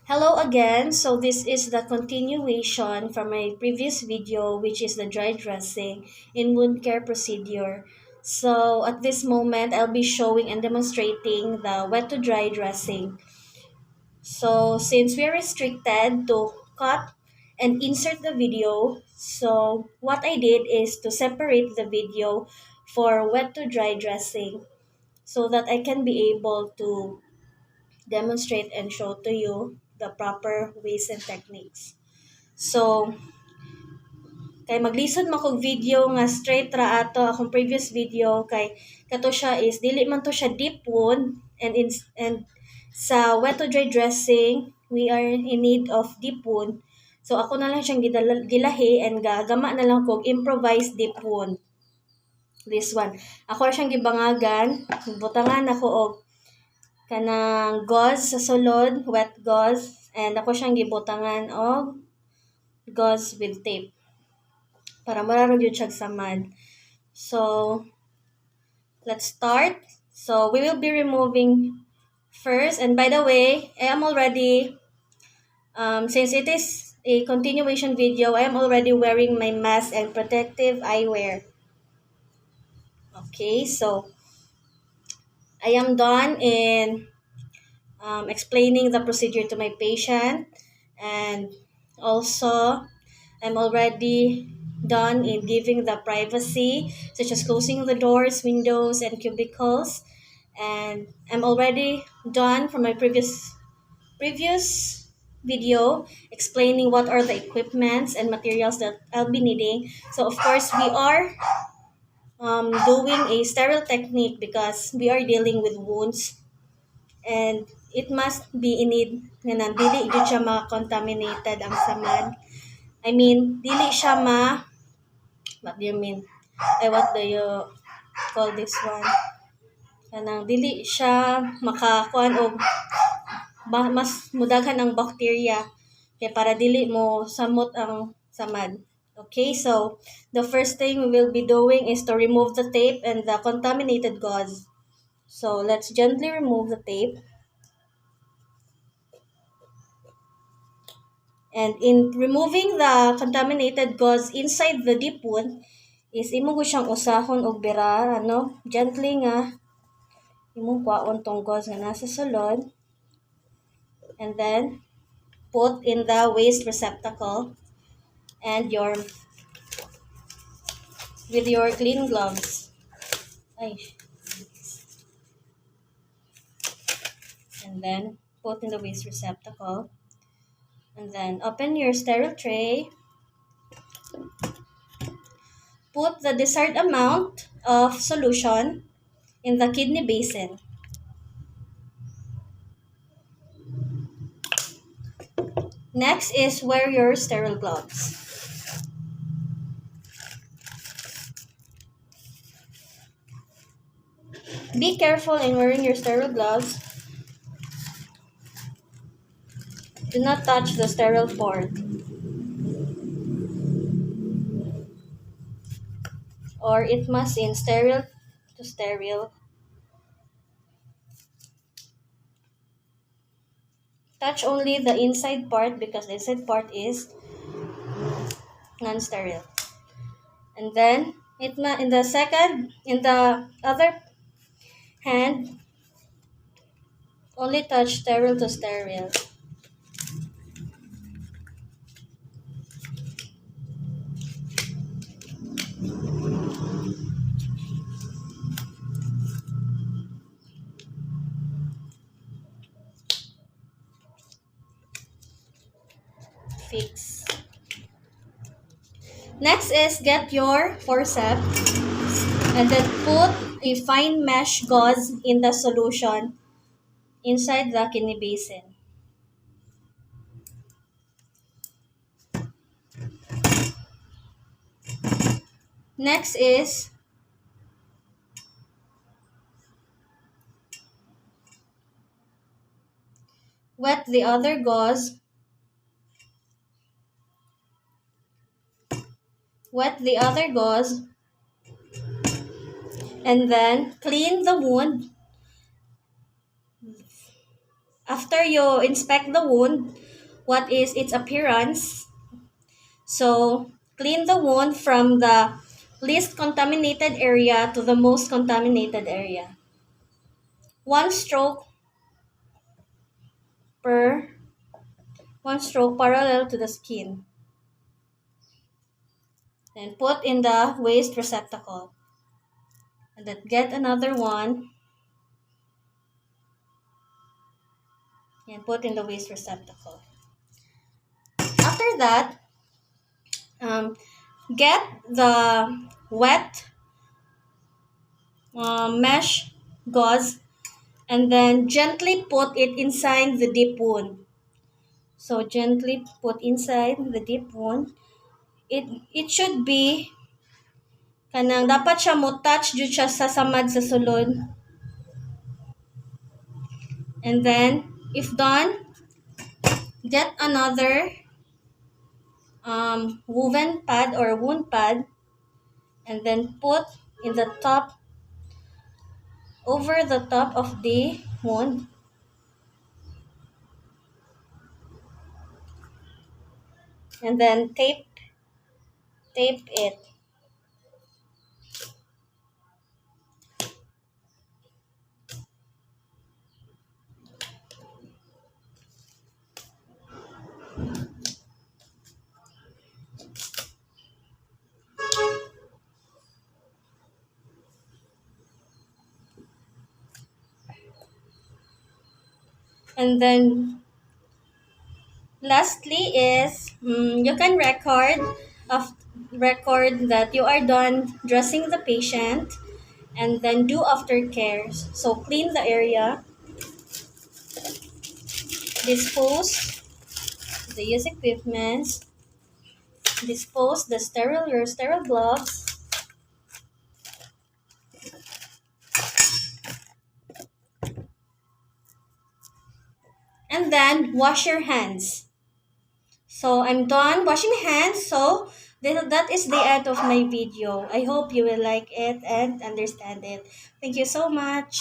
Hello again. So this is the continuation from my previous video, which is the dry dressing in wound care procedure. So at this moment, I'll be showing and demonstrating the wet to dry dressing. So since we're restricted to cut and insert the video, so what I did is to separate the video for wet to dry dressing so that I can be able to demonstrate and show to you the proper ways and techniques. So, kay maglisod man kog video nga straight ra ato akong previous video kay kato siya is dili man to siya deep wound and sa wet to dry dressing we are in need of deep wound. So ako na lang siyang gilahi and gagama na lang kog improvised deep wound. This one. Ako ra siyang gibangagan, butangan ako og kanang gauze sa sulod, wet gauze, and ako siyang gibutangan og gauze with tape para mararog yun siya samad. So, let's start. So, we will be removing first, and by the way, I am already, since it is a continuation video, I am already wearing my mask and protective eyewear. Okay, so, I am done in explaining the procedure to my patient, and also I'm already done in giving the privacy, such as closing the doors, windows, and cubicles. And I'm already done from my previous video explaining what are the equipments and materials that I'll be needing. So of course we are doing a sterile technique because we are dealing with wounds, and it must be in need nga nang dili jud siya ma-contaminated ang samad. I mean, dili siya what do you mean? What do you call this one? Kanang dili siya makakuan og mas mudagan ang bacteria kay para dili mo samot ang samad. Okay, so the first thing we will be doing is to remove the tape and the contaminated gauze. So let's gently remove the tape. And in removing the contaminated gauze inside the deep wound, is imo ko siyang usahon og bira, gently nga imong kwaon tong gauze nga nasa sulod. And then put in the waste receptacle and with your clean gloves. Ay. And then put in the waste receptacle. And then open your sterile tray. Put the desired amount of solution in the kidney basin. Next is wear your sterile gloves. Be careful in wearing your sterile gloves. Do not touch the sterile port, or it must in sterile to sterile. Touch only the inside part because the inside part is non-sterile. And then in the other hand, only touch sterile to sterile. Fix. Next is get your forceps and then put a fine mesh gauze in the solution inside the kidney basin. Next is wet the other gauze. Wet the other gauze and then clean the wound after you inspect the wound, what is its appearance. So clean the wound from the least contaminated area to the most contaminated area. One stroke per one stroke parallel to the skin. Then put in the waste receptacle. And then get another one and put in the waste receptacle. After that, um, get the wet mesh gauze and then gently put it inside the deep wound. So gently put inside the deep wound. It should be kanang dapat siya mo touch jud siya sa samad sa sulod. And then if done, get another woven pad or wound pad and then put in the top over the top of the wound and then tape it. And then lastly is you can record that you are done dressing the patient and then do aftercare. So clean the area, dispose the use equipment, dispose your sterile gloves, and then wash your hands. So I'm done washing my hands. So that is the end of my video. I hope you will like it and understand it. Thank you so much.